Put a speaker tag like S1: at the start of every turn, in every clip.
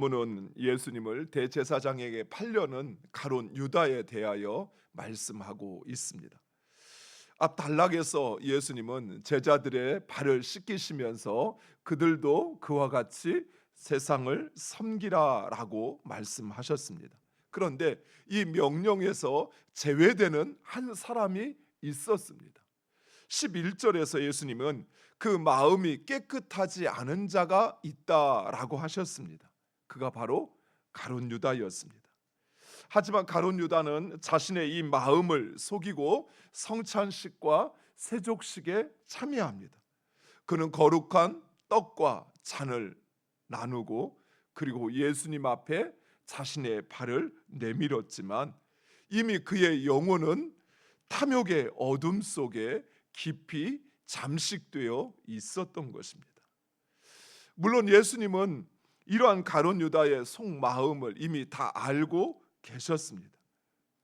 S1: 본문은 예수님을 대제사장에게 팔려는 가룟 유다에 대하여 말씀하고 있습니다. 앞 단락에서 예수님은 제자들의 발을 씻기시면서 그들도 그와 같이 세상을 섬기라라고 말씀하셨습니다. 그런데 이 명령에서 제외되는 한 사람이 있었습니다. 11절에서 예수님은 그 마음이 깨끗하지 않은 자가 있다라고 하셨습니다. 그가 바로 가룟 유다였습니다. 하지만 가룟 유다는 자신의 이 마음을 속이고 성찬식과 세족식에 참여합니다. 그는 거룩한 떡과 잔을 나누고 그리고 예수님 앞에 자신의 발을 내밀었지만 이미 그의 영혼은 탐욕의 어둠 속에 깊이 잠식되어 있었던 것입니다. 물론 예수님은 이러한 가룟 유다의 속마음을 이미 다 알고 계셨습니다.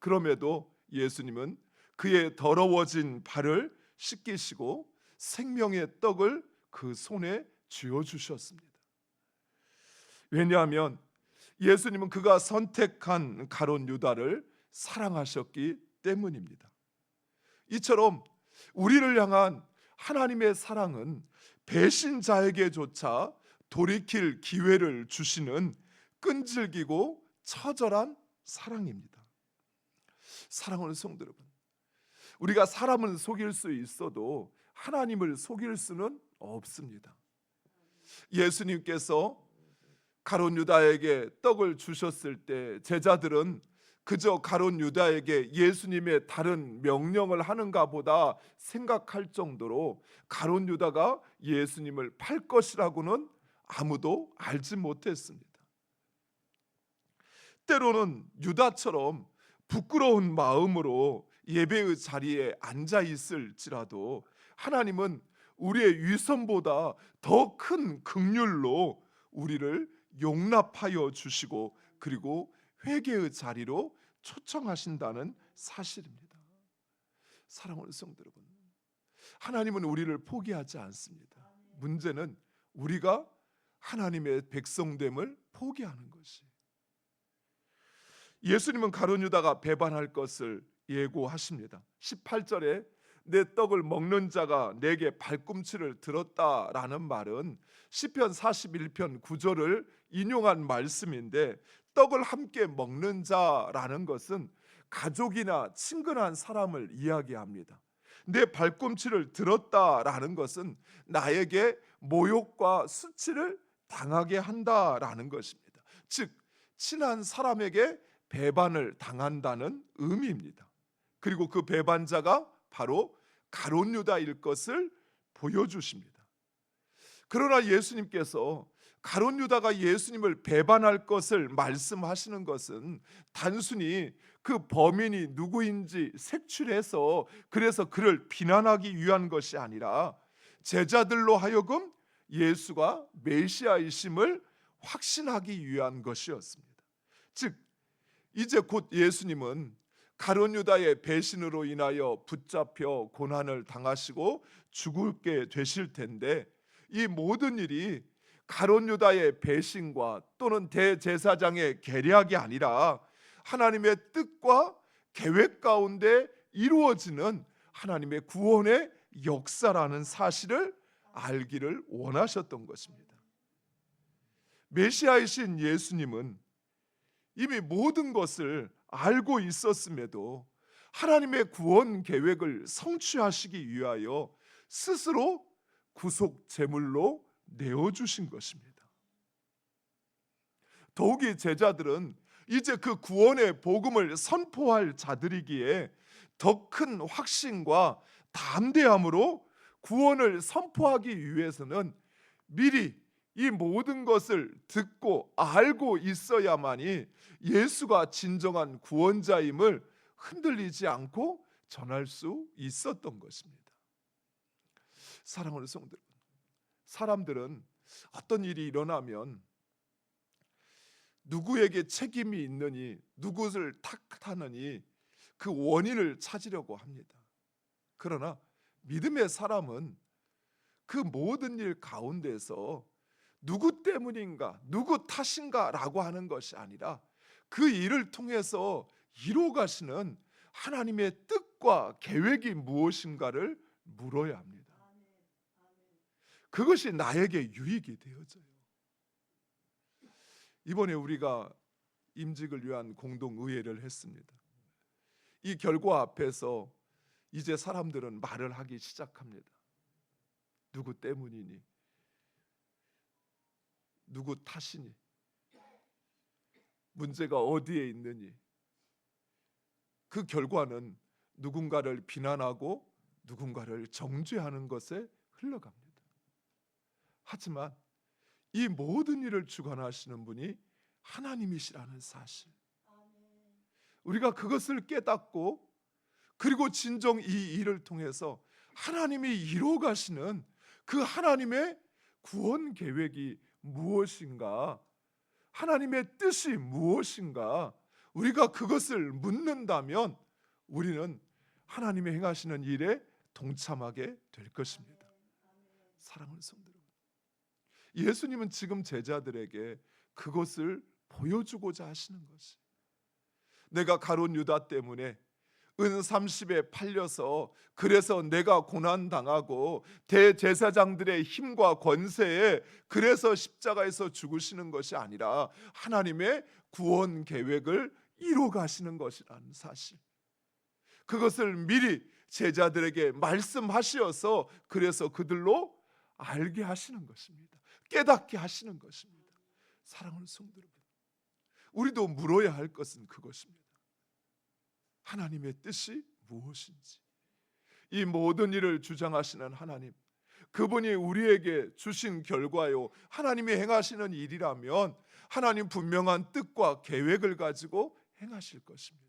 S1: 그럼에도 예수님은 그의 더러워진 발을 씻기시고 생명의 떡을 그 손에 쥐어 주셨습니다. 왜냐하면 예수님은 그가 선택한 가룟 유다를 사랑하셨기 때문입니다. 이처럼 우리를 향한 하나님의 사랑은 배신자에게조차 돌이킬 기회를 주시는 끈질기고 처절한 사랑입니다. 사랑하는 성도 여러분, 우리가 사람을 속일 수 있어도 하나님을 속일 수는 없습니다. 예수님께서 가룟 유다에게 떡을 주셨을 때 제자들은 그저 가룟 유다에게 예수님의 다른 명령을 하는가 보다 생각할 정도로 가룟 유다가 예수님을 팔 것이라고는 아무도 알지 못했습니다. 때로는 유다처럼 부끄러운 마음으로 예배의 자리에 앉아 있을지라도 하나님은 우리의 위선보다 더 큰 긍휼로 우리를 용납하여 주시고 그리고 회개의 자리로 초청하신다는 사실입니다. 사랑하는 성도 여러분, 하나님은 우리를 포기하지 않습니다. 문제는 우리가 하나님의 백성됨을 포기하는 것이. 예수님은 가룟 유다가 배반할 것을 예고하십니다. 18절에 내 떡을 먹는 자가 내게 발꿈치를 들었다라는 말은 시편 41편 9절을 인용한 말씀인데, 떡을 함께 먹는 자라는 것은 가족이나 친근한 사람을 이야기합니다. 내 발꿈치를 들었다라는 것은 나에게 모욕과 수치를 당하게 한다라는 것입니다. 즉 친한 사람에게 배반을 당한다는 의미입니다. 그리고 그 배반자가 바로 가룟 유다일 것을 보여주십니다. 그러나 예수님께서 가룟 유다가 예수님을 배반할 것을 말씀하시는 것은 단순히 그 범인이 누구인지 색출해서 그래서 그를 비난하기 위한 것이 아니라 제자들로 하여금 예수가 메시아이심을 확신하기 위한 것이었습니다. 즉 이제 곧 예수님은 가룟 유다의 배신으로 인하여 붙잡혀 고난을 당하시고 죽게 되실 텐데, 이 모든 일이 가룟 유다의 배신과 또는 대제사장의 계략이 아니라 하나님의 뜻과 계획 가운데 이루어지는 하나님의 구원의 역사라는 사실을 알기를 원하셨던 것입니다. 메시아이신 예수님은 이미 모든 것을 알고 있었음에도 하나님의 구원 계획을 성취하시기 위하여 스스로 구속 제물로 내어주신 것입니다. 더욱이 제자들은 이제 그 구원의 복음을 선포할 자들이기에 더 큰 확신과 담대함으로 구원을 선포하기 위해서는 미리 이 모든 것을 듣고 알고 있어야만이 예수가 진정한 구원자임을 흔들리지 않고 전할 수 있었던 것입니다. 사랑하는 성도 여러분, 사람들은 어떤 일이 일어나면 누구에게 책임이 있느니 누구를 탓하느니 그 원인을 찾으려고 합니다. 그러나 믿음의 사람은 그 모든 일 가운데서 누구 때문인가, 누구 탓인가라고 하는 것이 아니라 그 일을 통해서 이루어가시는 하나님의 뜻과 계획이 무엇인가를 물어야 합니다. 그것이 나에게 유익이 되어져요. 이번에 우리가 임직을 위한 공동의회를 했습니다. 이 결과 앞에서 이제 사람들은 말을 하기 시작합니다. 누구 때문이니? 누구 탓이니? 문제가 어디에 있느니? 그 결과는 누군가를 비난하고 누군가를 정죄하는 것에 흘러갑니다. 하지만 이 모든 일을 주관하시는 분이 하나님이시라는 사실, 우리가 그것을 깨닫고 그리고 진정 이 일을 통해서 하나님이 이루어가시는 그 하나님의 구원 계획이 무엇인가, 하나님의 뜻이 무엇인가, 우리가 그것을 묻는다면 우리는 하나님의 행하시는 일에 동참하게 될 것입니다. 사랑하는 성도 여러분, 예수님은 지금 제자들에게 그것을 보여주고자 하시는 것이, 내가 가룟 유다 때문에 은 30에 팔려서 그래서 내가 고난당하고 대제사장들의 힘과 권세에 그래서 십자가에서 죽으시는 것이 아니라 하나님의 구원 계획을 이루어 가시는 것이라는 사실, 그것을 미리 제자들에게 말씀하시어서 그래서 그들로 알게 하시는 것입니다. 깨닫게 하시는 것입니다. 사랑하는 성도 여러분, 우리도 물어야 할 것은 그것입니다. 하나님의 뜻이 무엇인지, 이 모든 일을 주장하시는 하나님, 그분이 우리에게 주신 결과요, 하나님이 행하시는 일이라면 하나님 분명한 뜻과 계획을 가지고 행하실 것입니다.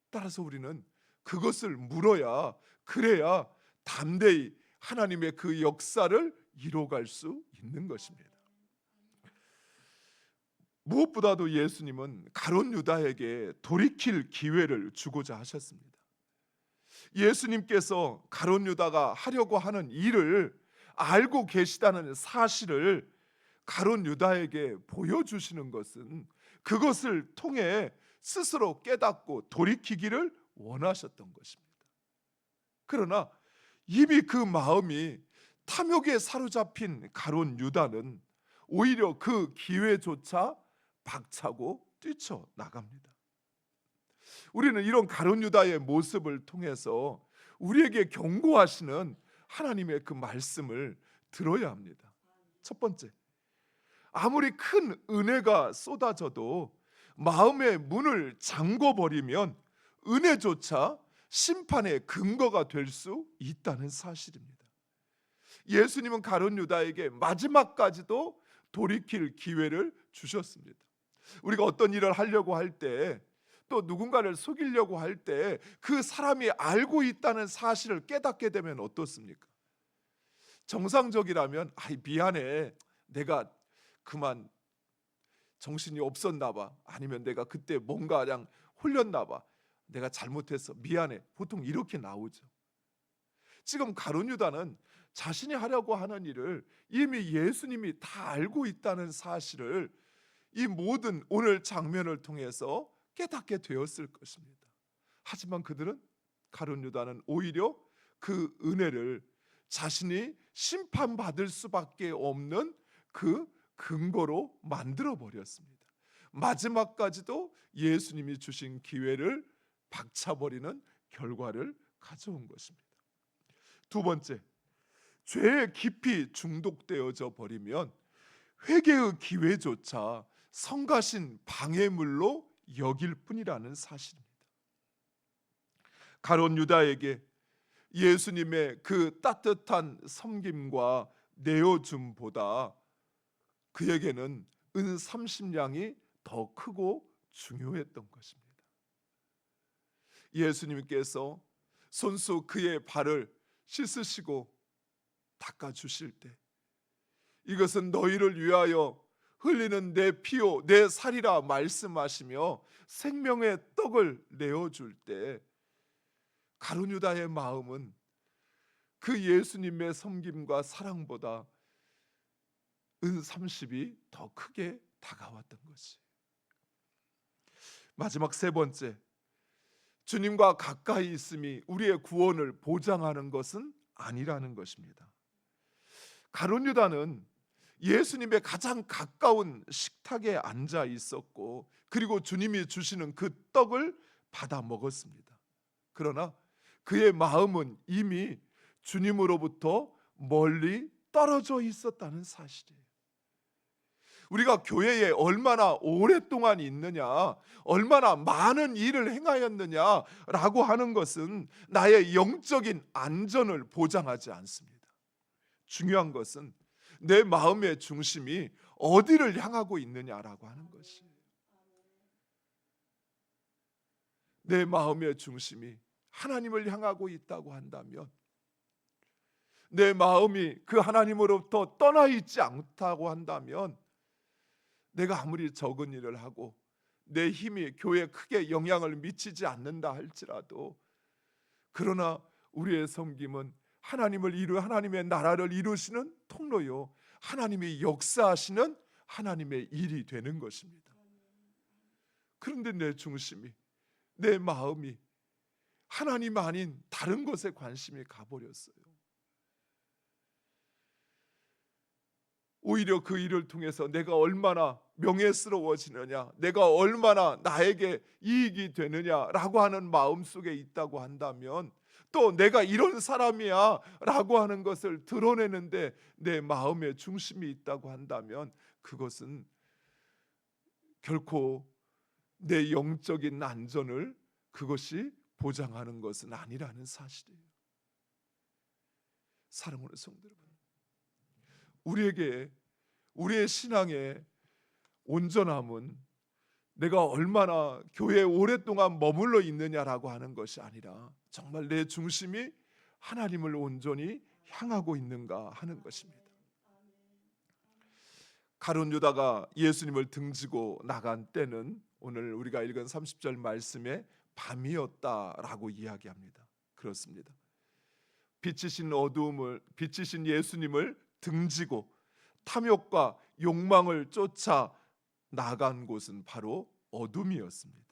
S1: 따라서 우리는 그것을 물어야, 그래야 담대히 하나님의 그 역사를 이뤄갈 수 있는 것입니다. 무엇보다도 예수님은 가룟 유다에게 돌이킬 기회를 주고자 하셨습니다. 예수님께서 가룟 유다가 하려고 하는 일을 알고 계시다는 사실을 가룟 유다에게 보여주시는 것은 그것을 통해 스스로 깨닫고 돌이키기를 원하셨던 것입니다. 그러나 이미 그 마음이 탐욕에 사로잡힌 가룟 유다는 오히려 그 기회조차 박차고 뛰쳐나갑니다. 우리는 이런 가룟 유다의 모습을 통해서 우리에게 경고하시는 하나님의 그 말씀을 들어야 합니다. 첫 번째, 아무리 큰 은혜가 쏟아져도 마음의 문을 잠궈버리면 은혜조차 심판의 근거가 될 수 있다는 사실입니다. 예수님은 가룟 유다에게 마지막까지도 돌이킬 기회를 주셨습니다. 우리가 어떤 일을 하려고 할 때, 또 누군가를 속이려고 할 때 그 사람이 알고 있다는 사실을 깨닫게 되면 어떻습니까? 정상적이라면 미안해, 내가 그만 정신이 없었나 봐, 아니면 내가 그때 뭔가 그냥 홀렸나 봐, 내가 잘못했어, 미안해, 보통 이렇게 나오죠. 지금 가룟 유다는 자신이 하려고 하는 일을 이미 예수님이 다 알고 있다는 사실을 이 모든 오늘 장면을 통해서 깨닫게 되었을 것입니다. 하지만 가룟 유다는 오히려 그 은혜를 자신이 심판받을 수밖에 없는 그 근거로 만들어 버렸습니다. 마지막까지도 예수님이 주신 기회를 박차버리는 결과를 가져온 것입니다. 두 번째, 죄에 깊이 중독되어져 버리면 회개의 기회조차 성가신 방해물로 여길 뿐이라는 사실입니다. 가룟 유다에게 예수님의 그 따뜻한 섬김과 내어줌보다 그에게는 은 30냥이 더 크고 중요했던 것입니다. 예수님께서 손수 그의 발을 씻으시고 닦아주실 때, 이것은 너희를 위하여 흘리는 내 피요 내 살이라 말씀하시며 생명의 떡을 내어줄 때, 가룟 유다의 마음은 그 예수님의 섬김과 사랑보다 은 30이 더 크게 다가왔던 것이. 마지막 세 번째, 주님과 가까이 있음이 우리의 구원을 보장하는 것은 아니라는 것입니다. 가룟 유다는 예수님의 가장 가까운 식탁에 앉아 있었고, 그리고 주님이 주시는 그 떡을 받아 먹었습니다. 그러나 그의 마음은 이미 주님으로부터 멀리 떨어져 있었다는 사실이에요. 우리가 교회에 얼마나 오랫동안 있느냐, 얼마나 많은 일을 행하였느냐라고 하는 것은 나의 영적인 안전을 보장하지 않습니다. 중요한 것은 내 마음의 중심이 어디를 향하고 있느냐라고 하는 것이에요. 내 마음의 중심이 하나님을 향하고 있다고 한다면, 내 마음이 그 하나님으로부터 떠나 있지 않다고 한다면, 내가 아무리 적은 일을 하고 내 힘이 교회에 크게 영향을 미치지 않는다 할지라도, 그러나 우리의 섬김은 하나님의 나라를 이루시는 통로요, 하나님이 역사하시는 하나님의 일이 되는 것입니다. 그런데 내 중심이, 내 마음이 하나님 아닌 다른 것에 관심이 가버렸어요. 오히려 그 일을 통해서 내가 얼마나 명예스러워지느냐, 내가 얼마나 나에게 이익이 되느냐라고 하는 마음 속에 있다고 한다면, 또 내가 이런 사람이야 라고 하는 것을 드러내는데 내 마음의 중심이 있다고 한다면, 그것은 결코 내 영적인 안전을 그것이 보장하는 것은 아니라는 사실이에요. 사랑하는 성도 여러분, 우리에게 우리의 신앙의 온전함은 내가 얼마나 교회에 오랫동안 머물러 있느냐라고 하는 것이 아니라, 정말 내 중심이 하나님을 온전히 향하고 있는가 하는 것입니다. 가룟 유다가 예수님을 등지고 나간 때는 오늘 우리가 읽은 30절 말씀에 밤이었다라고 이야기합니다. 그렇습니다. 빛이신 예수님을 등지고 탐욕과 욕망을 쫓아 나간 곳은 바로 어둠이었습니다.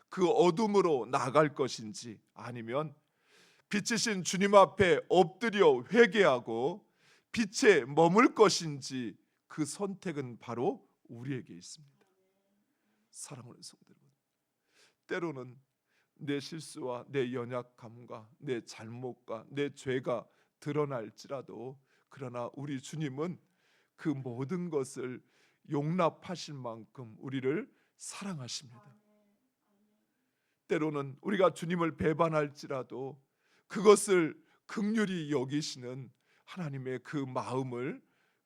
S1: 그 어둠으로 나갈 것인지, 아니면 빛이신 주님 앞에 엎드려 회개하고 빛에 머물 것인지, 그 선택은 바로 우리에게 있습니다. 사랑하는 성도 여러분, 때로는 내 실수와 내 연약함과 내 잘못과 내 죄가 드러날지라도, 그러나 우리 주님은 그 모든 것을 용납하실 만큼 우리를 사랑하십니다. 때로는 우리가 주님을 배반할지라도 그것을 긍휼히 여기시는 하나님의 그 마음을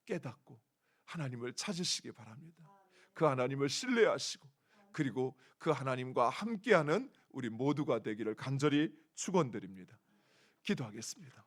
S1: 깨닫고 하나님을 찾으시기 바랍니다. 그 하나님을 신뢰하시고, 그리고 그 하나님과 함께하는 우리 모두가 되기를 간절히 축원드립니다. 기도하겠습니다.